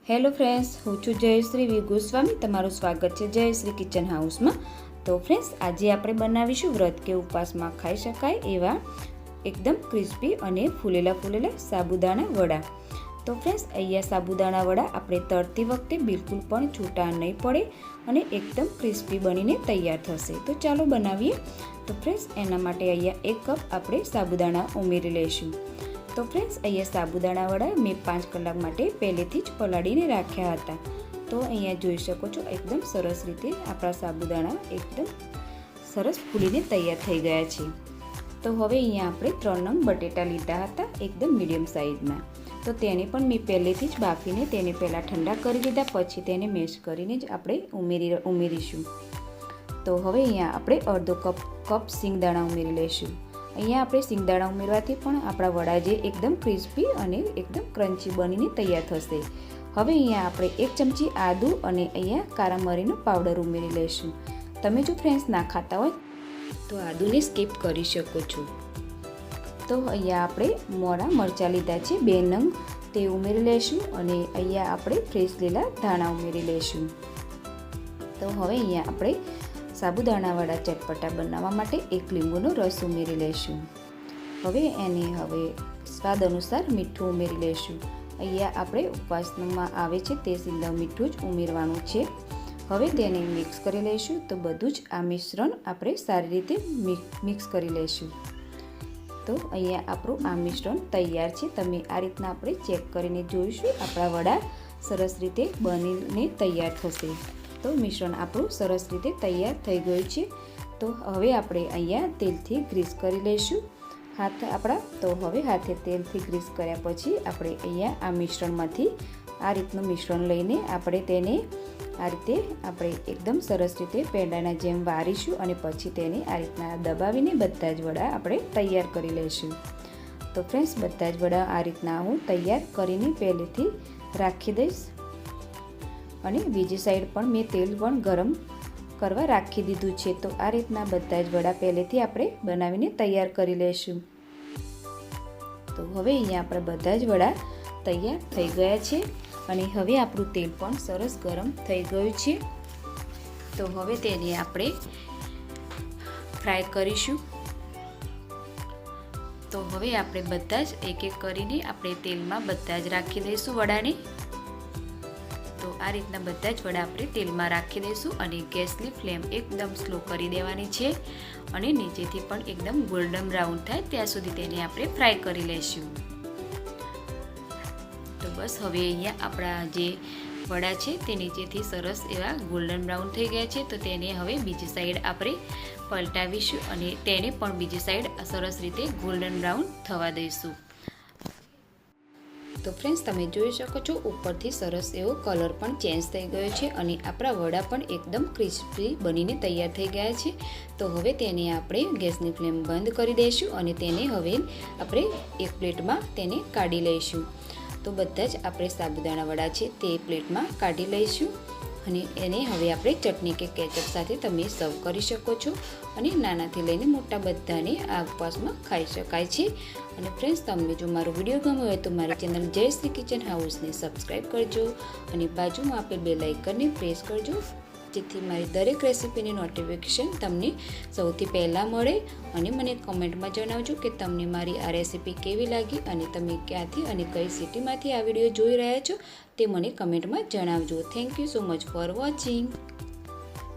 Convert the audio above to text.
Hello friends, હું છું જયશ્રી વી ગોસ્વામી. તમારું સ્વાગત છે જયશ્રી કિચન હાઉસમાં. તો ફ્રેન્ડ્સ, આજે આપણે બનાવીશું વ્રત કે ઉપવાસમાં ખાઈ શકાય એવા એકદમ ક્રિસ્પી અને ફૂલેલા સાબુદાણા વડા. તો ફ્રેન્ડ્સ, અહીંયા સાબુદાણા વડા આપણે તળતી વખતે બિલકુલ પણ છૂટા નહીં પડે અને એકદમ ક્રિસ્પી બનીને તૈયાર થશે. તો ચાલો બનાવીએ. તો ફ્રેન્ડ્સ, એના માટે અહીંયા 1 કપ આપણે સાબુદાણા ઉમેરી લઈશું. તો ફ્રેન્ડ્સ, અહીંયા સાબુદાણા વડા મેં 5 કલાક માટે પહેલેથી જ પલાળીને રાખ્યા હતા. તો અહીંયા જોઈ શકો છો એકદમ સરસ રીતે આપણા સાબુદાણા એકદમ સરસ ફૂલીને તૈયાર થઈ ગયા છે. તો હવે અહીંયા આપણે 3 નંગ બટેટા લીધા હતા એકદમ મીડિયમ સાઇઝના. તો તેને પણ મેં પહેલેથી જ બાફીને તેને પહેલાં ઠંડા કરી લીધા, પછી તેને મેશ કરીને જ આપણે ઉમેરીશું. તો હવે અહીંયા આપણે અડધો કપ સિંગદાણા ઉમેરી લઈશું. અહીંયા આપણે સિંગદાણા ઉમેરવાથી પણ આપણા વડા જે એકદમ ક્રિસ્પી અને એકદમ ક્રન્ચી બનીને તૈયાર થશે. હવે અહીંયા આપણે 1 ચમચી આદુ અને અહીંયા કાળા મરીનો પાવડર ઉમેરી લઈશું. તમે જો ફ્રેન્ડ્સ ના ખાતા હોય તો આદુને સ્કીપ કરી શકો છો. તો અહીંયા આપણે મોળા મરચાં લીધા છે 2 નંગ, તે ઉમેરી લઈશું અને અહીંયા આપણે ફ્રેશ લીલા ધાણા ઉમેરી લઈશું. તો હવે અહીંયા આપણે સાબુદાણા વડા ચટપટા બનાવવા માટે 1 લીંબુનો રસ ઉમેરી લઈશું. હવે સ્વાદ અનુસાર મીઠું ઉમેરી લઈશું. અહીંયા આપણે ઉપવાસમાં આવે છે તે સિંધવ મીઠું જ ઉમેરવાનું છે. હવે તેને મિક્સ કરી લઈશું. તો બધું જ આ મિશ્રણ આપણે સારી રીતે મિક્સ કરી લઈશું. તો અહીંયા આપણું આ મિશ્રણ તૈયાર છે. તમે આ રીતના આપણે ચેક કરીને જોઈશું આપણા વડા સરસ રીતે બનીને તૈયાર થશે. તો મિશ્રણ આપણું સરસ રીતે તૈયાર થઈ ગયું છે. તો હવે આપણે અહીંયા તેલથી ગ્રીસ કરી લઈશું હાથ આપણા. તો હવે હાથે તેલથી ગ્રીસ કર્યા પછી આપણે અહીંયા આ મિશ્રણમાંથી આ રીતનું મિશ્રણ લઈને આપણે તેને આ રીતે આપણે એકદમ સરસ રીતે પેંડાના જેમ વારીશું અને પછી તેને આ રીતના દબાવીને બધા જ વડા આપણે તૈયાર કરી લઈશું. તો ફ્રેન્ડ્સ, બધા જ વડા આ રીતના હું તૈયાર કરીને પહેલેથી રાખી દઈશ અને બીજી સાઈડ પણ મેં તેલ પણ ગરમ કરવા રાખી દીધું છે. તો આ રીતના બધા જ વડા પહેલેથી આપણે બનાવીને તૈયાર કરી લઈશું. તો હવે અહીંયા આપણે બધા જ વડા તૈયાર થઈ ગયા છે અને હવે આપણું તેલ પણ સરસ ગરમ થઈ ગયું છે. તો હવે તેને આપણે ફ્રાય કરીશું. તો હવે આપણે બધા જ એક કરીને આપણે તેલમાં બધા જ રાખી દઈશું વડાને. તો આ રીતના બધા જ વડા આપણે તેલમાં રાખી દઈશું અને ગેસની ફ્લેમ એકદમ સ્લો કરી દેવાની છે અને નીચેથી પણ એકદમ ગોલ્ડન બ્રાઉન થાય ત્યાં સુધી તેને આપણે ફ્રાય કરી લઈશું. તો બસ હવે અહીંયા આપણા જે વડા છે તે નીચેથી સરસ એવા ગોલ્ડન બ્રાઉન થઈ ગયા છે. તો તેને હવે બીજી સાઈડ આપણે પલટાવીશું અને તેને પણ બીજી સાઈડ સરસ રીતે ગોલ્ડન બ્રાઉન થવા દઈશું. તો ફ્રેન્ડ્સ, તમે જોઈ શકો છો ઉપરથી સરસ એવો કલર પણ ચેન્જ થઈ ગયો છે અને આપણા વડા પણ એકદમ ક્રિસ્પી બનીને તૈયાર થઈ ગયા છે. તો હવે તેને આપણે ગેસની ફ્લેમ બંધ કરી દઈશું અને તેને હવે આપણે એક પ્લેટમાં તેને કાઢી લઈશું. તો બધા જ આપણે સાબુદાણા વડા છે તે પ્લેટમાં કાઢી લઈશું અને એને હવે આપણે ચટણી કે કેચઅપ સાથે તમે સર્વ કરી શકો છો અને નાનાથી લઈને મોટા બધાને આ ઉપવાસમાં ખાઈ શકાય છે. અને ફ્રેન્ડ્સ, તમને જો મારો વિડીયો ગમ્યો હોય તો મારી ચેનલ જયશ્રી કિચન હાઉસને સબસ્ક્રાઈબ કરજો અને બાજુમાં આપેલ બેલ આઇકનને પ્રેસ કરજો, જેથી મારી દરેક રેસીપીની નોટિફિકેશન તમને સૌથી પહેલાં મળે. અને મને કમેન્ટમાં જણાવજો કે તમને મારી આ રેસીપી કેવી લાગી અને તમે ક્યાંથી અને કઈ સિટીમાંથી આ વિડીયો જોઈ રહ્યા છો તે મને કમેન્ટમાં જણાવજો. Thank you so much for watching.